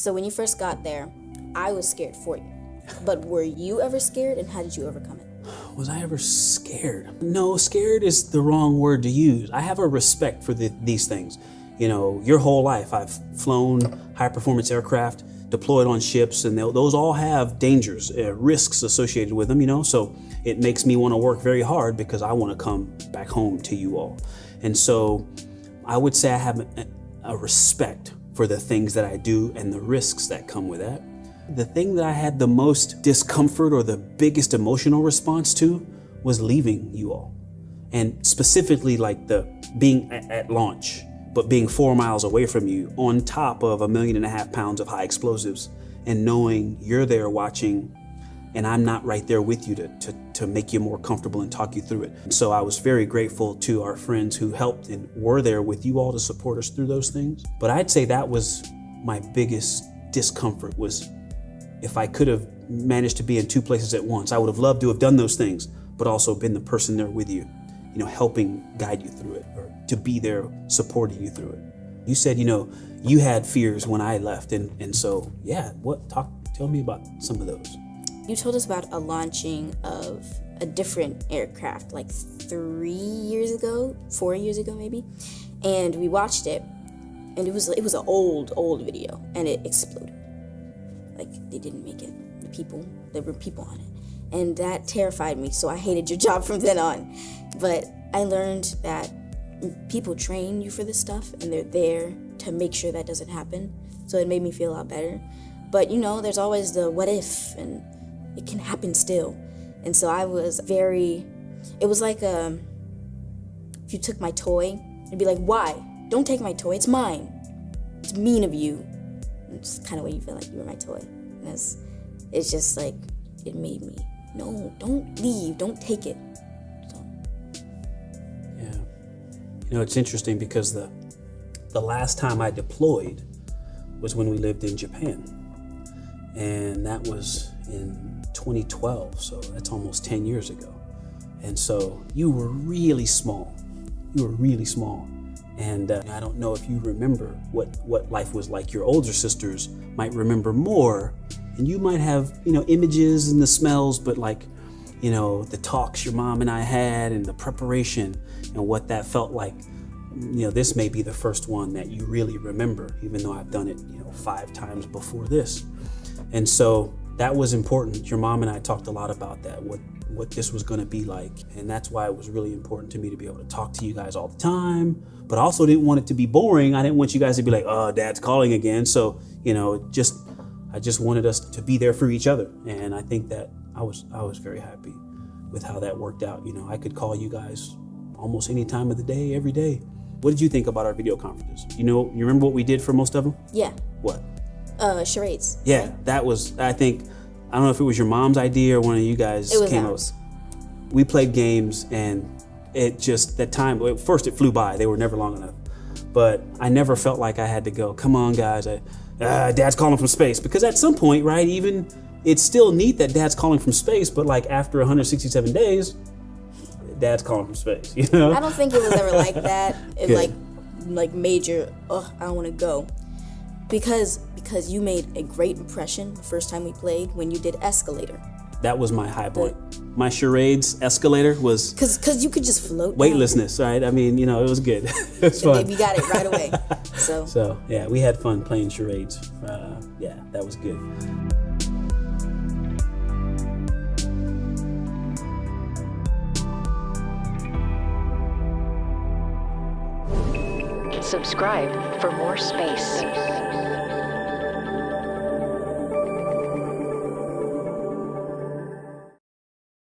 So when you first got there, I was scared for you. But were you ever scared, and how did you overcome it? Was I ever scared? No, scared is the wrong word to use. I have a respect for these things. You know, your whole life I've flown high-performance aircraft, deployed on ships, and those all have dangers, risks associated with them, you know? So it makes me want to work very hard because I want to come back home to you all. And so I would say I have a respect for the things that I do and the risks that come with that. The thing that I had the most discomfort or the biggest emotional response to was leaving you all. And specifically like the being at launch, but being 4 miles away from you on top of 1.5 million pounds of high explosives and knowing you're there watching and I'm not right there with you to make you more comfortable and talk you through it. And so I was very grateful to our friends who helped and were there with you all to support us through those things. But I'd say that was my biggest discomfort was if I could have managed to be in 2 places at once, I would have loved to have done those things, but also been the person there with you, you know, helping guide you through it or to be there supporting you through it. You said, you know, you had fears when I left. And so, yeah, tell me about some of those. You told us about a launching of a different aircraft like 4 years ago maybe. And we watched it and it was an old video and it exploded. Like they didn't make it. There were people on it. And that terrified me, so I hated your job from then on. But I learned that people train you for this stuff and they're there to make sure that doesn't happen. So it made me feel a lot better. But you know, there's always the what if, and it can happen still. And so I was it was like if you took my toy, it'd be like, why? Don't take my toy, it's mine. It's mean of you. It's kind of way you feel like you were my toy. And it's just like, it made me, no, don't leave, don't take it. So. Yeah. You know, it's interesting because the last time I deployed was when we lived in Japan. And that was in 2012, so that's almost 10 years ago. And so you were really small. And I don't know if you remember what life was like. Your older sisters might remember more, and you might have, you know, images and the smells, but like, you know, the talks your mom and I had and the preparation and what that felt like. You know, this may be the first one that you really remember, even though I've done it, you know, 5 times before this. And so that was important. Your mom and I talked a lot about that, what this was going to be like. And that's why it was really important to me to be able to talk to you guys all the time, but I also didn't want it to be boring. I didn't want you guys to be like, oh, Dad's calling again. So, you know, I just wanted us to be there for each other. And I think that I was very happy with how that worked out. You know, I could call you guys almost any time of the day, every day. What did you think about our video conferences? You know, you remember what we did for most of them? Yeah. What? Charades. Yeah, right? That was, I don't know if it was your mom's idea or one of you guys came up. We played games and it just, that time, first it flew by. They were never long enough. But I never felt like I had to go, come on guys, Dad's calling from space. Because at some point, right, even it's still neat that Dad's calling from space, but like after 167 days, Dad's calling from space, you know? I don't think it was ever like that. It like major, I don't want to go. Because you made a great impression the first time we played when you did Escalator. That was my high point. My charades Escalator was... Because you could just float weightlessness, right? I mean, you know, it was good. It was fun. We got it right away. So, yeah, we had fun playing charades. Yeah, that was good. Subscribe for more space.